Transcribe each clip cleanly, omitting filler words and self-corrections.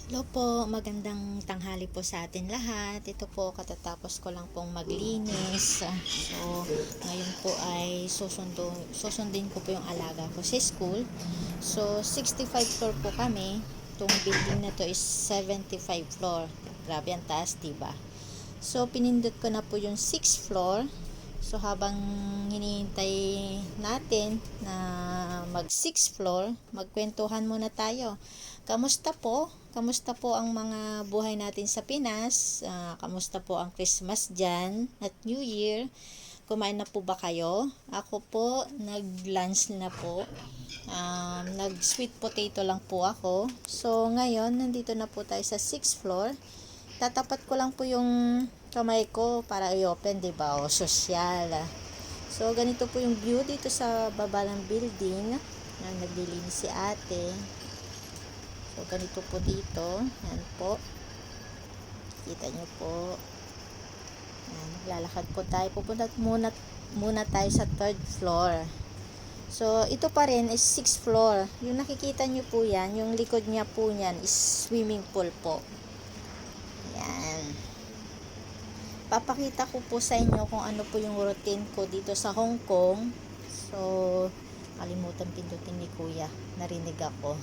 Hello po, magandang tanghali po sa atin lahat. Ito po, katatapos ko lang pong maglinis. So, ngayon po ay susundin ko po yung alaga ko sa school. So, 65 floor po kami. Itong building na to is 75 floor. Grabe ang taas, diba? So, pinindot ko na po yung 6th floor. So, habang hinihintay natin na mag 6th floor, magkwentuhan muna tayo. Kamusta po? Kamusta po ang mga buhay natin sa Pinas? Kamusta po ang Christmas dyan at New Year? Kumain na po ba kayo? Ako po, nag-lunch na po. Nag-sweet potato lang po ako. So, ngayon, nandito na po tayo sa 6th floor. Tatapat ko lang po yung kamay ko para i-open, diba? O, sosyal. So, ganito po yung view dito sa baba ng building. Naglilinis si ate. So, ganito po dito. Yan po. Kita nyo po. Yan. Lalakad po tayo. Pupunta muna tayo sa 3rd floor. So, ito pa rin is 6th floor. Yung nakikita nyo po yan, yung likod niya po yan is swimming pool po. Yan. Papakita ko po sa inyo kung ano po yung routine ko dito sa Hong Kong. So, kalimutan pindutin ni Kuya. Narinig ako.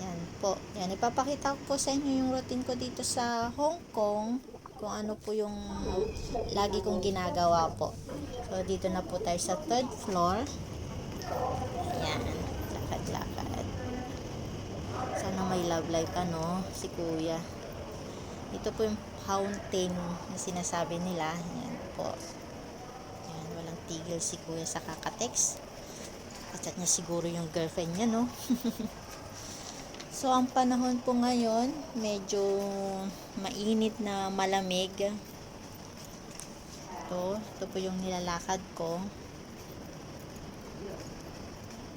Yan po. Yan, ipapakita ko po sa inyo yung routine ko dito sa Hong Kong. Kung ano po yung lagi kong ginagawa po. So, dito na po tayo sa 3rd floor. Ayan. Lakad-lakad. Sana may love life si Kuya. Ito po yung fountain na sinasabi nila. Ayan po. Ayan, walang tigil si Kuya sa kakatext. Chat niya siguro yung girlfriend niya, no? So, ang panahon po ngayon, medyo mainit na malamig. Ito po yung nilalakad ko.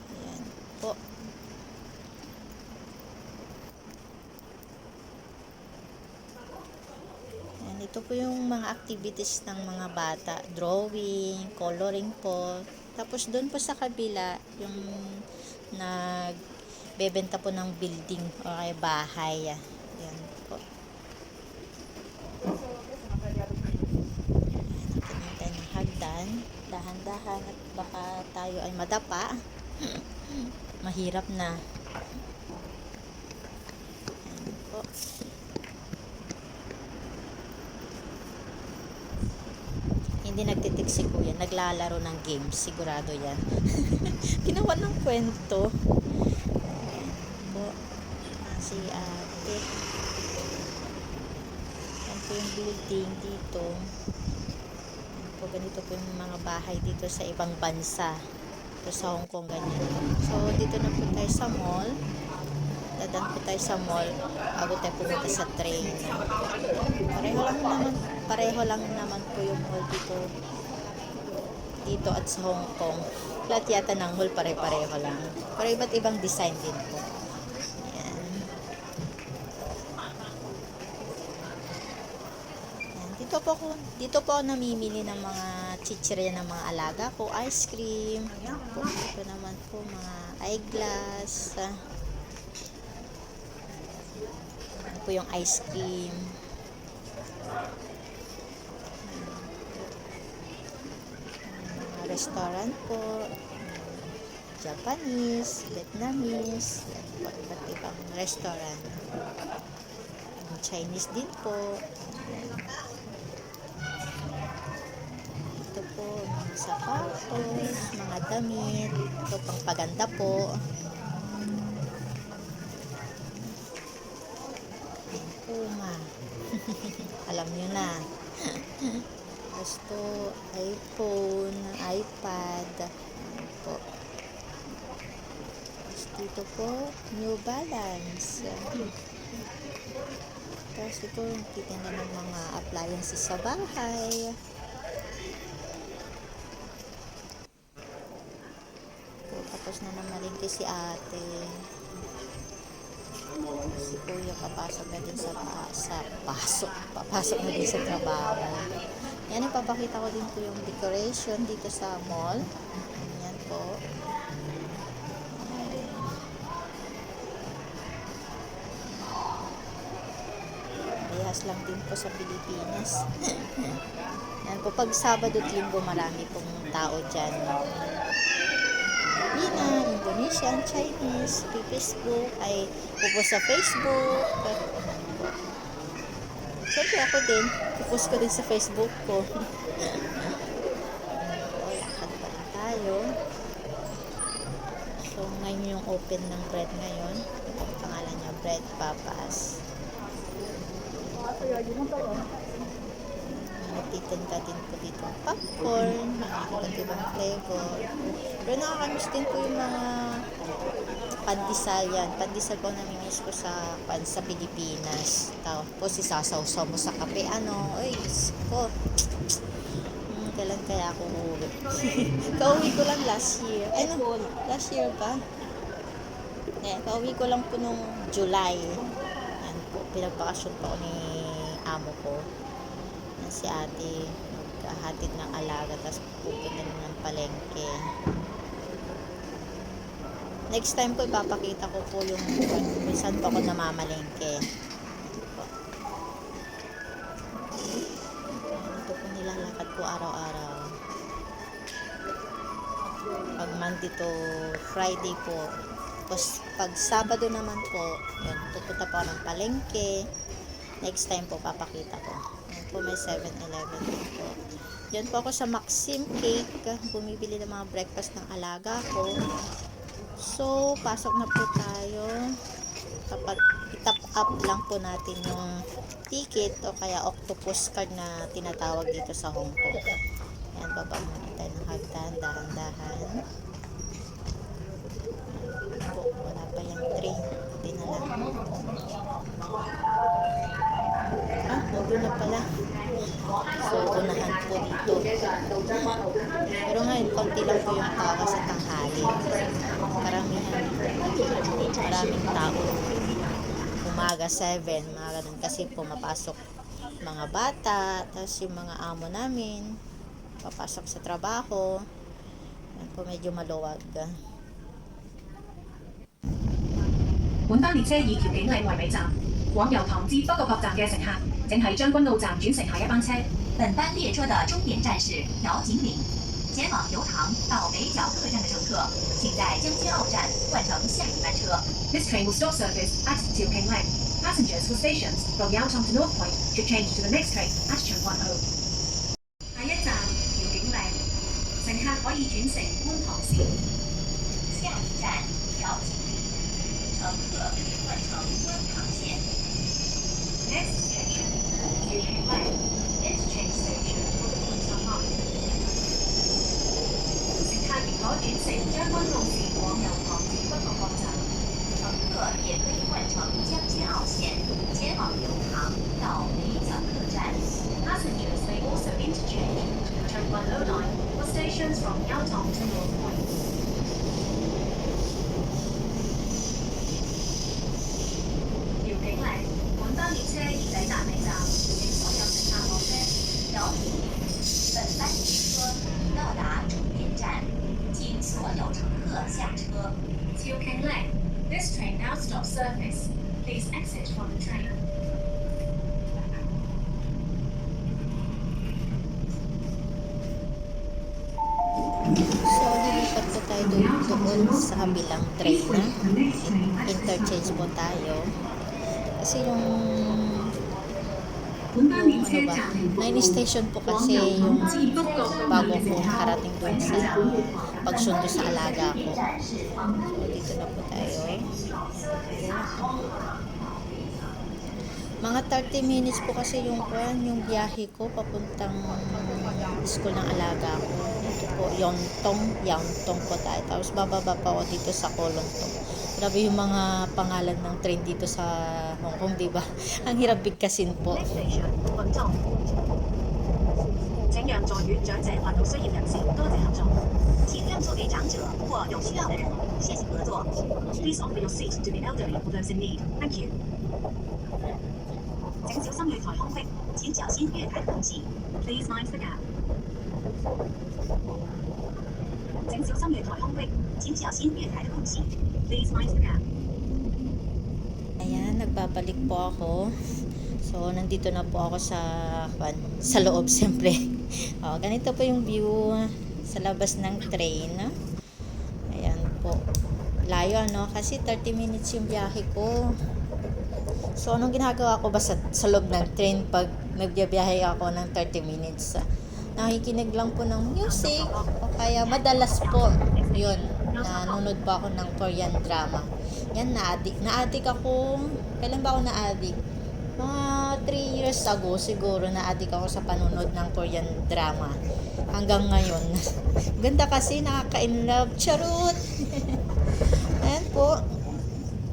Ayan po. Ayan, ito po yung mga activities ng mga bata. Drawing, coloring po. Tapos doon po sa kabila, yung nagbebenta po ng building o kaya bahay. Ayan po. Ayan, ng hagdan. Dahan-dahan at baka tayo ay madapa. Mahirap na. Ayan po. Hindi nagtitik si Kuya, naglalaro ng games, sigurado yan. Ginawa ng kwento. Ayan po. Si ate. Ayan po yung building dito. Ayan po, ganito po yung mga bahay dito sa ibang bansa. Ito sa Hong Kong, ganyan. So, dito na po tayo sa mall. Dadaan po tayo sa mall bago tayo pumunta sa train. Pareho lang naman po yung mall dito at sa Hong Kong. Lahat yata ng mall pare-pareho lang. Pero iba't ibang design din po. Ayan. Ayan. Dito po ako namimili ng mga chichirya ng mga alaga ko. Ice cream. Ito naman po mga eyeglass. Po yung ice cream. Mga restaurant po. Japanese, Vietnamese, iba't ibang restaurant. Chinese din po. Ito po, mga sapatos, mga damit. Ito pang paganda po. Puma. Alam nyo na. Gusto, iPhone, iPad. Ayan po. Dito po, New Balance. Tapos ito, titinda ng mga appliances sa bahay. Ito, tapos na namalingki si ate. Si Kuya papasok na din papasok na din sa trabaho. Yan, ipapakita ko din po yung decoration dito sa mall. Yan po. parehas lang din po sa Pilipinas. Yan po, pag Sabado at Linggo marami pong tao dyan. Filipina, Indonesian, Chinese, Facebook, ay pupost sa Facebook. Siyempre ako din, pupost ko din sa Facebook ko. O, lakad pa rin tayo. So, ngayon yung open ng bread ngayon. Ang pangalan niya, Bread Papas. Nagtitinda din po dito ang popcorn, iba't ibang flavor. Pero nakakamiss din po yung mga pandesal yan. Pandesal po namimiss ko sa Pilipinas. Tapos isasawsaw mo sa kape. Ay, ko. Kailan kaya ako uuwi? Kauwi ko lang last year. Last year pa? Kauwi ko lang po nung July. Yan po, pinagpakasyon pa ako ni amo ko. Yan si ate, maghahatid ng alaga, tapos pupunta ng palengke. Next time po, ipapakita ko po yung kung saan pa ako namamalengke. Ito po nilalakad ko araw-araw. Pag Monday to Friday po. Tapos pag Sabado naman po, yun, pupunta po ako ng palengke. Next time po, papakita ko. Yan po, may 7-Eleven po. Yan po ako sa Maxim Cake. Bumibili ng mga breakfast ng alaga ko. So, pasok na po tayo. Kapag i-top up lang po natin yung ticket o kaya octopus card na tinatawag dito sa Hong Kong. Yan, baba muna tayo ng hagdan, dahan-dahan. Po, wala pa yung train. Hindi na lang. Nandun na pala. So, unahan po dito. Pero ngayon, konti lang po yung tao sa tanghali. Maraming tao. Umaga 7, mga ganun. Kasi pumapasok mga bata, tapos yung mga amo namin, papasok sa trabaho. Yan po, medyo maluwag. 本班列車以調景嶺為尾站，往油塘至北角學站嘅乘客，請喺將軍澳站轉乘下一班車。本班列車的終點站是調景嶺，前往油塘到北角客站的乘客，請在將軍澳站換乘下一班車。This train will stop service at 調景嶺. Passengers for stations from Yaotong to North Point should change to the next train at Chung Kwan Ho. 下一站調景嶺，乘客可以轉乘觀塘線。下一站調景嶺，乘客可以換乘觀塘線。Next station 調景嶺 Interchange Station for the Queenstown Line. 乘客亦可轉乘將軍澳線往油塘至北角各站。乘客也可以換乘將軍澳線，前往油塘到北角客站。Passengers may also interchange to the Chung Kwan Ho line for stations from Yaotong to North Point. 調景嶺，本班列車已抵達尾站，請所有乘客落車。調景嶺，本班列車已到達終點站，請所有乘客下車。調景嶺 This train now stops service. Please exit from the train. So, lilipat po tayo doon sa kabilang train na. Interchange po tayo. Kasi yung 9 station po kasi yung bago ko karating doon sa pagsundo sa alaga ko. So, dito na po tayo. Mga 30 minutes po kasi yung biyahe ko papuntang school ng alaga ko. Ito po, Yongtong po tayo. Tapos bababa pa ako dito sa Kolongtong. Grabe yung mga pangalan ng train dito sa Hong Kong, di ba? Ang hirap bigkasin po. 請讓座與長者或有需要人士多謝合作。請讓座給長者或有需要的人，謝謝合作。Please offer your seat to the elderly or those in need. Thank you. 請小心月台空隙，請小心月台空隙。Please mind the gap. 請小心月台空隙，請小心月台的空隙。Please mind the gap. Ayan, nagbabalik po ako. So, So, nandito na po ako sa loob, siyempre. Ganito po yung view sa labas ng train. Ayan po. Layo, no? Kasi 30 minutes yung biyahe ko. So, anong ginagawa ko ba sa loob ng train pag nagbiyahe ako ng 30 minutes? Nakikinig lang po ng music o kaya madalas po, yun, nanonood po ako ng Korean drama. Yan, na-addict ako. Kailan ba ako na-addict? Mga 3 years ago siguro na-addict ako sa panonood ng Korean drama. Hanggang ngayon. Ganda kasi, nakaka-inlove. Charot! Ayan po.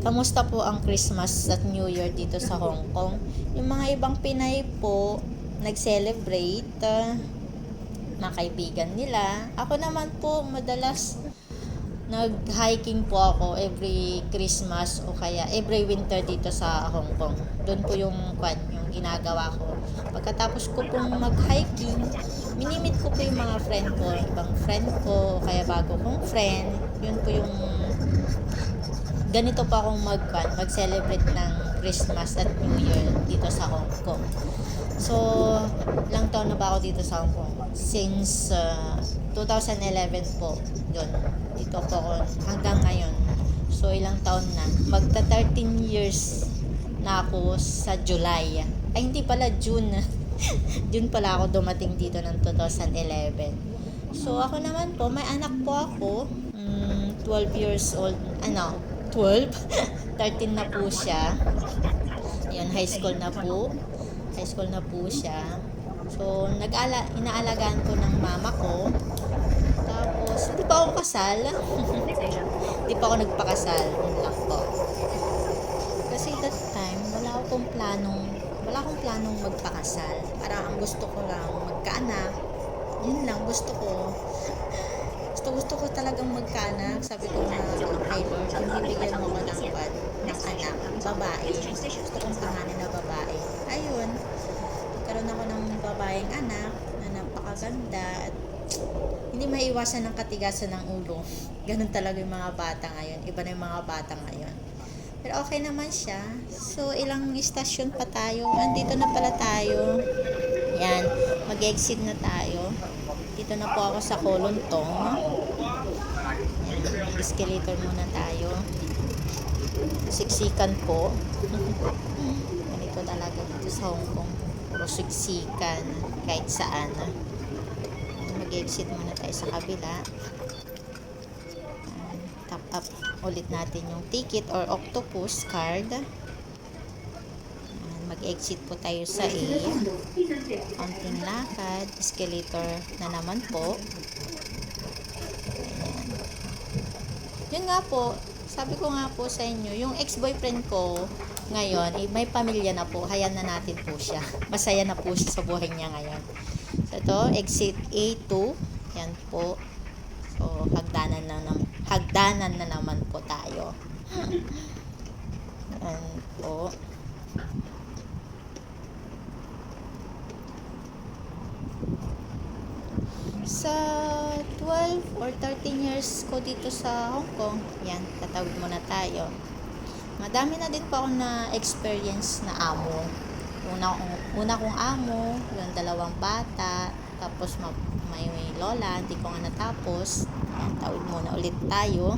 Kamusta po ang Christmas at New Year dito sa Hong Kong? Yung mga ibang Pinay po, nag-celebrate, mga kaibigan nila. Ako naman po, madalas nag-hiking po ako every Christmas o kaya every winter dito sa Hong Kong. Doon po yung ginagawa ko. Pagkatapos ko pong mag-hiking, minimit ko po yung mga friend ko, ibang friend ko, o kaya bago kong friend. Yun po yung ganito pa akong mag-celebrate ng Christmas at New Year dito sa Hong Kong. So, ilang taon na ba ako dito sa Hong Kong? Since 2011 po. Yun. Dito po ako hanggang ngayon. So, ilang taon na. Magta 13 years na ako sa July. Ay, hindi pala, June. June pala ako dumating dito ng 2011. So, ako naman po, may anak po ako. 12 years old. 12? 13 na po siya. Ayan, high school na po. High school na po siya. So, inaalagaan ko ng mama ko. Tapos, hindi pa ako kasal. Next station. Hindi pa ako nagpakasal. Yun lang po. Kasi that time, wala akong planong magpakasal. Parang ang gusto ko lang magkaanak. Yun lang, gusto ko. Gusto ko talagang magkaanak. Sabi ko na, kay Lord, kung bibigyan mo ko ng anak, babae. Gusto kong pangalan na babae. Ayun. Nagkaroon ako ng babaeng anak na napakaganda at hindi maiwasan ng katigasan ng ulo. Ganun talaga yung mga bata ngayon. Iba na yung mga bata ngayon. Pero okay naman siya. So, ilang istasyon pa tayo. Nandito na pala tayo. Yan. Mag-exit na tayo. Dito na po ako sa Kolontong. Yan. Escalator muna tayo. Siksikan po. Ganito talaga dito sa Hong Kong. Puro siksikan. Kahit saan. Mag-exit muna tayo sa kabila. Tap up ulit natin yung ticket or octopus card. Mag-exit po tayo sa A. Konting lakad. Escalator na naman po. Ayan. Yun nga po. Sabi ko nga po sa inyo, yung ex-boyfriend ko ngayon, may pamilya na po. Hayaan na natin po siya. Masaya na po siya sa buhay niya ngayon. So, ito, exit A2. Yan po. So, hagdanan na naman po tayo. Yan po. Sa 12 or 13 years ko dito sa Hong Kong, yan, tatawid muna tayo. Madami na din po ako na experience na amo. Una kong amo, yung 2 bata, tapos may lola, hindi ko nga natapos. Yan, tawid muna ulit tayo.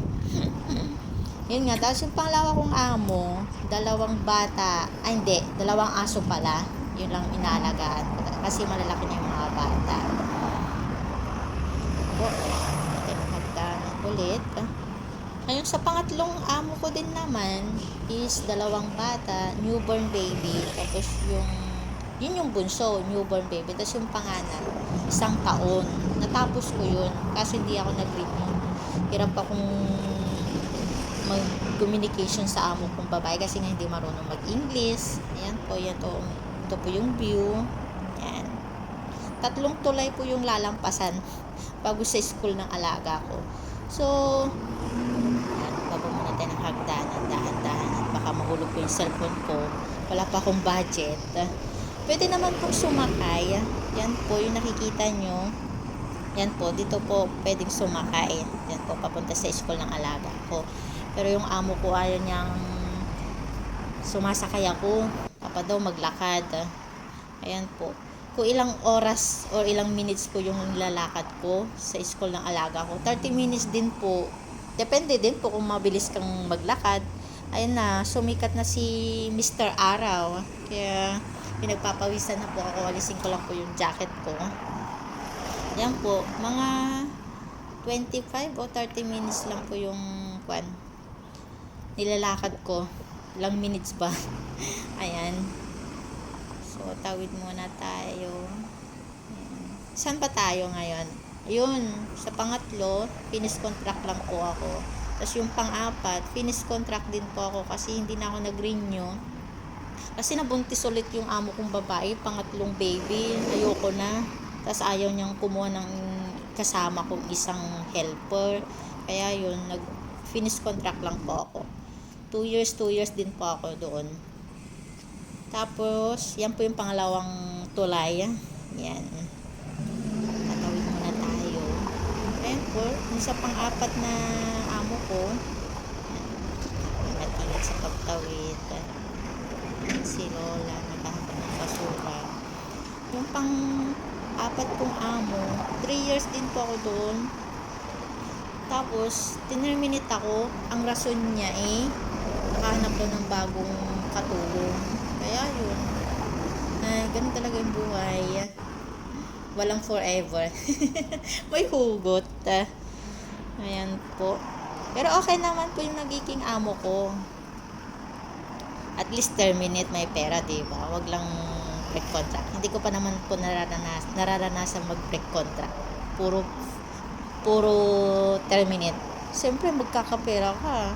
Yun nga, tapos yung pangalawa kong amo, 2 bata, hindi, 2 aso pala. Yun lang inaalagaan ko. Kasi malalaki na yung mga bata. Po, hagdanan ulit. Ayun, sa pangatlong amo ko din naman is 2 bata, newborn baby, tapos yun yung bunso, newborn baby, tapos yung panganay, 1 taon. Natapos ko yun, kasi hindi ako nag-renew. Hirap akong mag-communication sa amo kong babae kasi nga hindi marunong mag-English. Ayan po, ito po yung view. Ayan. 3 tulay po yung lalampasan bago sa school ng alaga ko. So, yan, baba muna tayo ng hagdanan, dahan-dahan. Baka mahulog ko yung cellphone ko. Wala pa akong budget. Pwede naman pong sumakay. Yan po, yung nakikita nyo. Yan po, dito po pwedeng sumakay. Yan po, papunta sa school ng alaga ko. Pero yung amo ko, ayaw niyang sumasakay ako. Papa daw maglakad. Ayan po. Kung ilang oras or ilang minutes po yung nilalakad ko sa school ng alaga ko. 30 minutes din po. Depende din po kung mabilis kang maglakad. Ayan na, sumikat na si Mr. Araw. Kaya pinagpapawisan na po ako. Alisin ko lang po yung jacket ko. Yan po, mga 25 o 30 minutes lang po yung nilalakad ko. Ilang minutes ba? Ayan. So, tawid muna tayo. Ayan. Saan ba tayo ngayon? Ayun, sa pangatlo, finish contract lang po ako. Tapos yung pang-apat, finish contract din po ako kasi hindi na ako nag-renew. Kasi nabuntis ulit yung amo kong babae, pangatlong baby, ayoko na. Tapos ayaw niyang kumuha ng kasama kong isang helper. Kaya yun, nag-finish contract lang po ako. 2 years din po ako doon. Tapos, yan po yung pangalawang tulay. Yan. Tatawid muna tayo. Ayan po, yung sa pang-apat na amo ko, nagtingin sa pagtawid. Si Lola, naghahanap ng basura. Yung pang-apat kong amo, 3 years din po ako doon. Tapos, tinerminate ako. Ang rason niya nakahanap daw ng bagong katulong. Kaya yun. Ganun talaga yung buhay. Walang forever. May hugot. Ayan po. Pero okay naman po yung nagiging amo ko. At least terminate, may pera, diba? Wag lang break contract. Hindi ko pa naman po nararanasan mag-break contract. Puro terminate. Siyempre, magkakapera ka.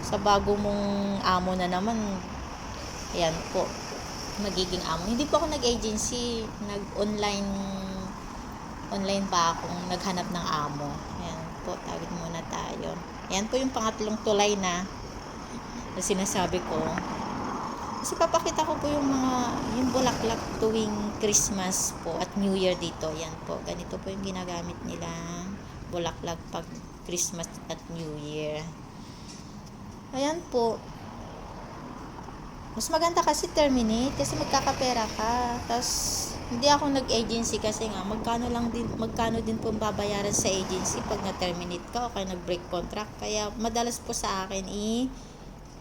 Sa bago mong amo na naman, ayan po, magiging amo. Hindi po ako nag-agency, online pa akong naghanap ng amo. Ayan po, tawid muna tayo. Ayan po yung pangatlong tulay na sinasabi ko. Kasi papakita ko po yung bulaklak tuwing Christmas po at New Year dito. Ayan po, ganito po yung ginagamit nila bulaklak pag Christmas at New Year. Ayan po. Mas maganda kasi terminate kasi magkakapera ka. Tapos hindi ako nag-agency kasi nga magkano din po babayaran sa agency pag na-terminate ka o kaya nag-break contract. Kaya madalas po sa akin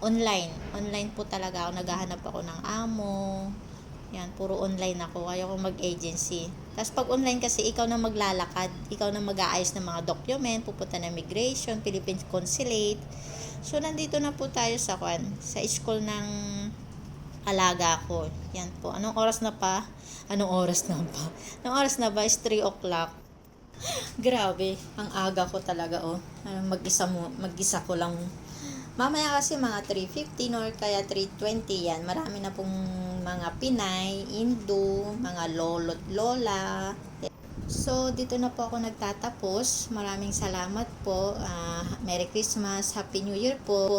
online po talaga ako, naghahanap ako ng amo. Yan, puro online ako, ayaw ko mag-agency. Tapos pag online kasi, ikaw na maglalakad, ikaw na mag-aayos ng mga document, pupunta na immigration, Philippine Consulate. So, nandito na po tayo sa school ng alaga ko. Yan po. Anong oras na ba? Anong oras na ba? Is 3 o'clock. Grabe, ang aga ko talaga, mag-isa ko lang. Mamaya kasi mga 3:15 or kaya 3:20 yan. Marami na pong mga Pinay, Indo, mga lolo't lola. So, dito na po ako nagtatapos. Maraming salamat po. Merry Christmas, Happy New Year po.